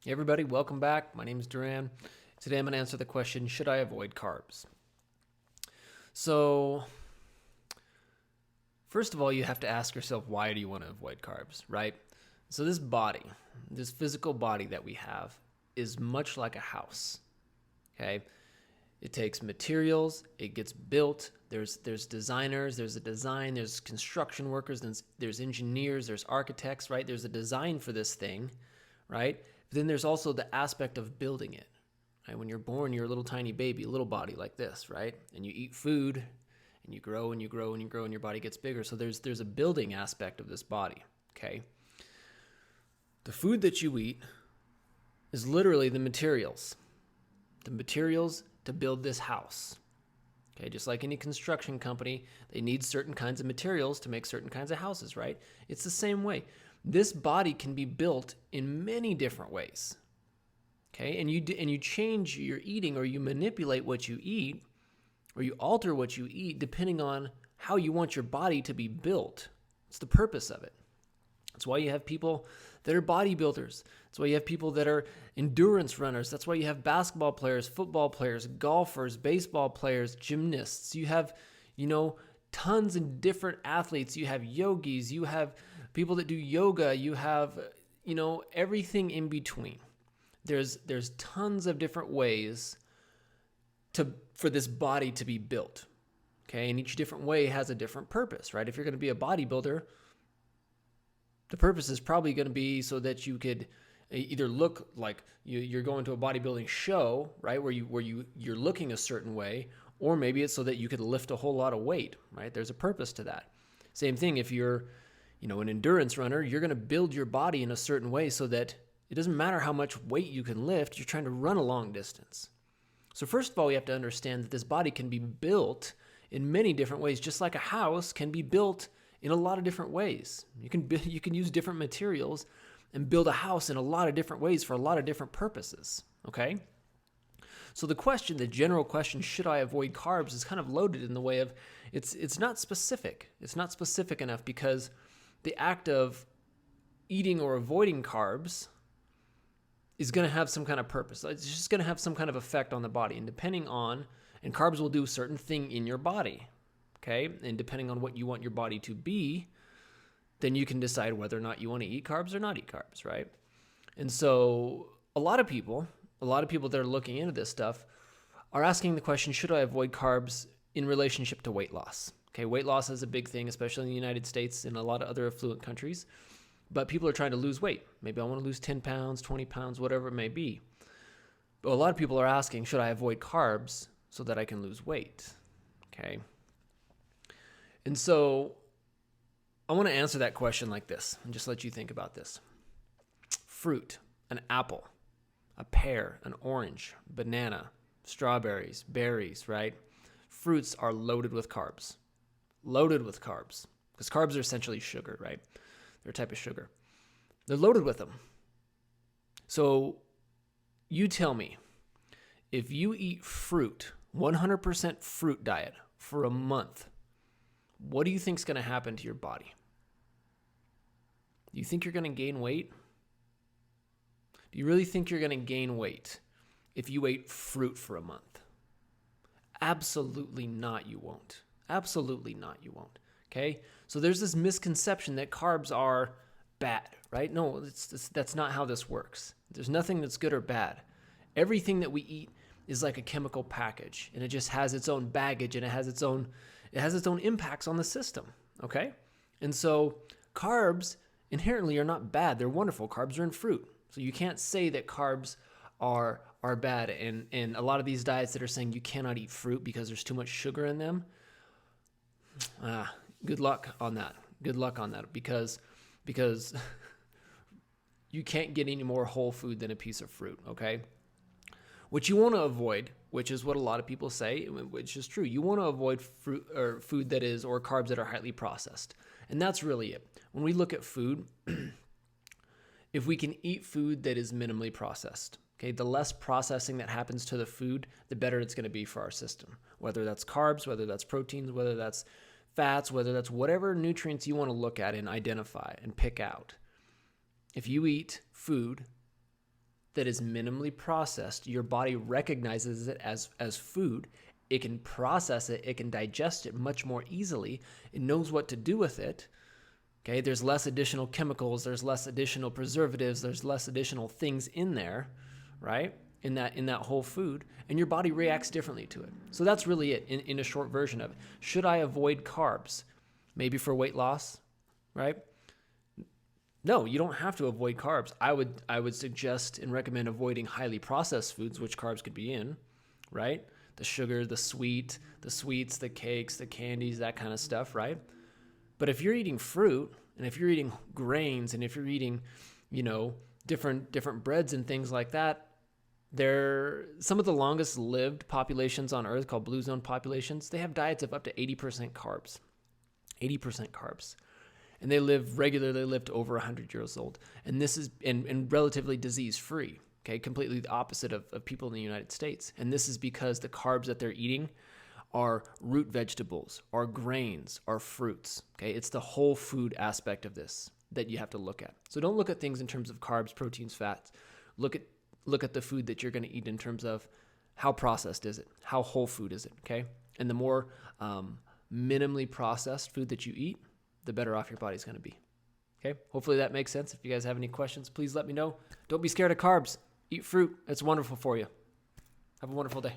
Hey everybody, welcome back. My name is Duran. Today I'm going to answer the question, should I avoid carbs? So, first of all, you have to ask yourself, why do you want to avoid carbs, right? So this body, this physical body that we have is much like a house, okay? It takes materials, it gets built, there's designers, there's a design, there's construction workers, there's engineers, there's architects, right? There's a design for this thing, right? But then there's also the aspect of building it. Right? When you're born, you're a little tiny baby, a little body like this, right? And you eat food, and you grow and you grow and you grow, and your body gets bigger. So there's a building aspect of this body, okay? The food that you eat is literally the materials to build this house. Okay, just like any construction company, they need certain kinds of materials to make certain kinds of houses, right? It's the same way. This body can be built in many different ways. Okay, and you change your eating, or you manipulate what you eat, or you alter what you eat depending on how you want your body to be built. It's the purpose of it. That's why you have people that are bodybuilders. That's why you have people that are endurance runners. That's why you have basketball players, football players, golfers, baseball players, gymnasts. You have, tons of different athletes. You have yogis. You have people that do yoga. You have, everything in between. There's tons of different ways for this body to be built. Okay, and each different way has a different purpose, right? If you're going to be a bodybuilder, the purpose is probably going to be so that you could either look like you're going to a bodybuilding show, right, where you're looking a certain way, or maybe it's so that you could lift a whole lot of weight, right? There's a purpose to that. Same thing if you're, an endurance runner, you're going to build your body in a certain way so that it doesn't matter how much weight you can lift, you're trying to run a long distance. So first of all, we have to understand that this body can be built in many different ways, just like a house can be built in a lot of different ways. You can use different materials and build a house in a lot of different ways for a lot of different purposes, okay? So the general question, should I avoid carbs, is kind of loaded in the way of, it's not specific. It's not specific enough because the act of eating or avoiding carbs is going to have some kind of purpose. It's just going to have some kind of effect on the body. And carbs will do a certain thing in your body, okay? And depending on what you want your body to be, then you can decide whether or not you want to eat carbs or not eat carbs, right? And so a lot of people that are looking into this stuff are asking the question, should I avoid carbs in relationship to weight loss? Okay, weight loss is a big thing, especially in the United States and a lot of other affluent countries. But people are trying to lose weight. Maybe I want to lose 10 pounds, 20 pounds, whatever it may be. But a lot of people are asking, should I avoid carbs so that I can lose weight? Okay. And so I want to answer that question like this and just let you think about this. Fruit, an apple, a pear, an orange, banana, strawberries, berries, right? Fruits are loaded with carbs. Loaded with carbs. Because carbs are essentially sugar, right? They're a type of sugar. They're loaded with them. So you tell me, if you eat fruit, 100% fruit diet for a month, what do you think is going to happen to your body? Do you think you're going to gain weight? Do you really think you're going to gain weight if you ate fruit for a month? Absolutely not, you won't. Absolutely not, you won't. Okay? So there's this misconception that carbs are bad, right? No, that's not how this works. There's nothing that's good or bad. Everything that we eat is like a chemical package, and it just has its own baggage, and it has its own impacts on the system, okay? And so carbs inherently are not bad. They're wonderful. Carbs are in fruit. So you can't say that carbs are bad. And a lot of these diets that are saying you cannot eat fruit because there's too much sugar in them, good luck on that. Good luck on that because you can't get any more whole food than a piece of fruit, okay? What you want to avoid, which is what a lot of people say, which is true, you want to avoid fruit or food that is, or carbs that are highly processed. And that's really it. When we look at food, if we can eat food that is minimally processed, okay, the less processing that happens to the food, the better it's going to be for our system. Whether that's carbs, whether that's proteins, whether that's fats, whether that's whatever nutrients you want to look at and identify and pick out. If you eat food that is minimally processed, your body recognizes it as food. It can process it. It can digest it much more easily. It knows what to do with it. Okay, there's less additional chemicals. There's less additional preservatives. There's less additional things in there, right? In that whole food, and your body reacts differently to it. So that's really it in a short version of it. Should I avoid carbs? Maybe for weight loss, right? No, you don't have to avoid carbs. I would suggest and recommend avoiding highly processed foods, which carbs could be in, right? The sugar, the sweets, the cakes, the candies, that kind of stuff, right? But if you're eating fruit, and if you're eating grains, and if you're eating, different breads and things like that, they're some of the longest lived populations on Earth, called blue zone populations. They have diets of up to 80% carbs. 80% carbs. And they live regularly, they lived over 100 years old. And this is and relatively disease-free, okay? Completely the opposite of people in the United States. And this is because the carbs that they're eating are root vegetables, are grains, are fruits, okay? It's the whole food aspect of this that you have to look at. So don't look at things in terms of carbs, proteins, fats. Look at the food that you're going to eat in terms of how processed is it? How whole food is it, okay? And the more minimally processed food that you eat, the better off your body's going to be. Okay? Hopefully that makes sense. If you guys have any questions, please let me know. Don't be scared of carbs. Eat fruit. It's wonderful for you. Have a wonderful day.